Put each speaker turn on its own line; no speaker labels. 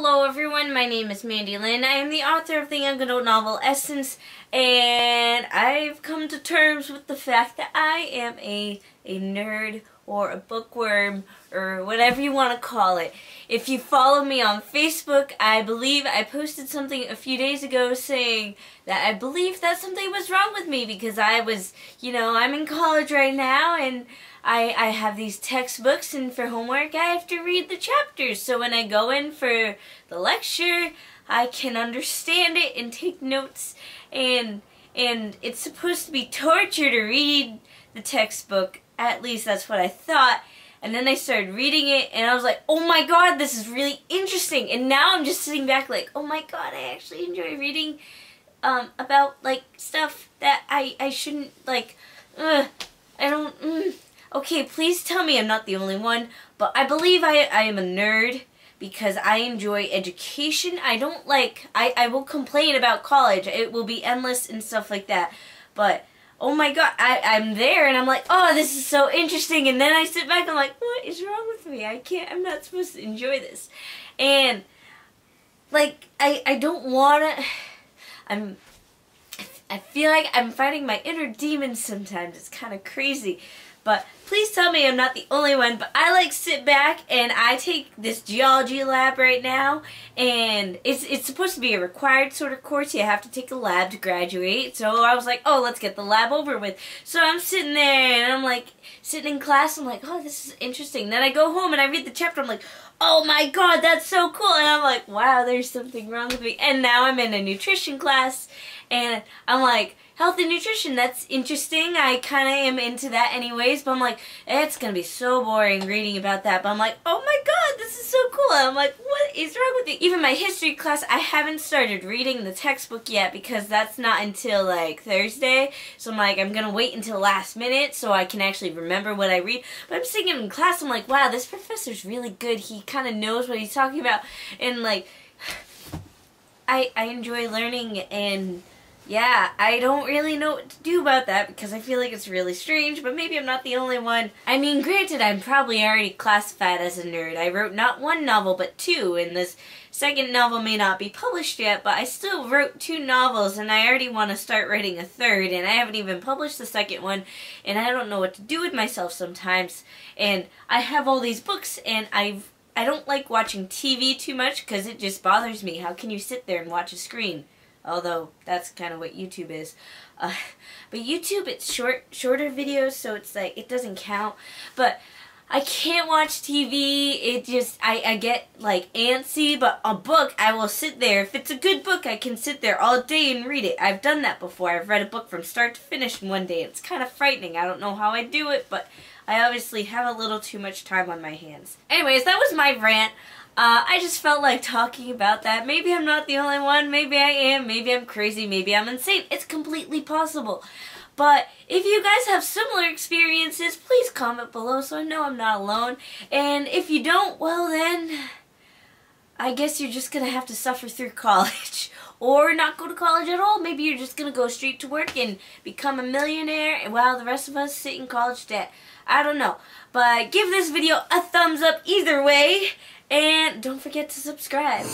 Hello everyone, my name is Mandi Lynn. I am the author of the young adult novel Essence, and I've come to terms with the fact that I am a nerd or a bookworm or whatever you want to call it. If you follow me on Facebook, I believe I posted something a few days ago saying that I believe that something was wrong with me because I was, I'm in college right now and I have these textbooks, and for homework I have to read the chapters. So when I go in for the lecture, I can understand it and take notes, and it's supposed to be torture to read the textbook. At least that's what I thought. And then I started reading it, and I was like, oh my god, this is really interesting. And now I'm just sitting back like, oh my god, I actually enjoy reading about, like, stuff that I shouldn't, like, I don't, Okay, please tell me I'm not the only one, but I believe I am a nerd because I enjoy education. I don't like, I will complain about college. It will be endless and stuff like that, but oh my god, I'm there and I'm like, oh, this is so interesting, and then I sit back and I'm like, what is wrong with me? I'm not supposed to enjoy this. And, like, I don't want to, I feel like I'm fighting my inner demons sometimes. It's kind of crazy. But please tell me I'm not the only one. But I like sit back and I take this geology lab right now, and it's supposed to be a required sort of course. You have to take a lab to graduate. So I was like, oh, let's get the lab over with. So I'm sitting there and I'm like sitting in class. I'm like, oh, this is interesting. Then I go home and I read the chapter. I'm like, oh my god, that's so cool. And I'm like, wow, there's something wrong with me. And now I'm in a nutrition class and I'm like, health and nutrition, that's interesting. I kind of am into that anyways, but I'm like, it's going to be so boring reading about that. But I'm like, oh my god, this is so cool. And I'm like, what is wrong with you? Even my history class, I haven't started reading the textbook yet because that's not until like Thursday. So I'm like, I'm going to wait until last minute so I can actually remember what I read. But I'm sitting in class, I'm like, wow, this professor's really good. He kind of knows what he's talking about. And like, I enjoy learning, and yeah, I don't really know what to do about that because I feel like it's really strange, but maybe I'm not the only one. I mean, granted, I'm probably already classified as a nerd. I wrote not one novel, but two, and this second novel may not be published yet, but I still wrote two novels, and I already want to start writing a third, and I haven't even published the second one, and I don't know what to do with myself sometimes. And I have all these books, and I don't like watching TV too much because it just bothers me. How can you sit there and watch a screen? Although, that's kind of what YouTube is. But YouTube, it's shorter videos, so it's like, it doesn't count. But I can't watch TV. It just, I get, like, antsy. But a book, I will sit there. If it's a good book, I can sit there all day and read it. I've done that before. I've read a book from start to finish in one day. It's kind of frightening. I don't know how I do it, but I obviously have a little too much time on my hands. Anyways, that was my rant. I just felt like talking about that. Maybe I'm not the only one. Maybe I am. Maybe I'm crazy. Maybe I'm insane. It's completely possible. But if you guys have similar experiences, please comment below so I know I'm not alone. And if you don't, well then, I guess you're just going to have to suffer through college. Or not go to college at all. Maybe you're just going to go straight to work and become a millionaire while the rest of us sit in college debt. I don't know. But give this video a thumbs up either way. And don't forget to subscribe.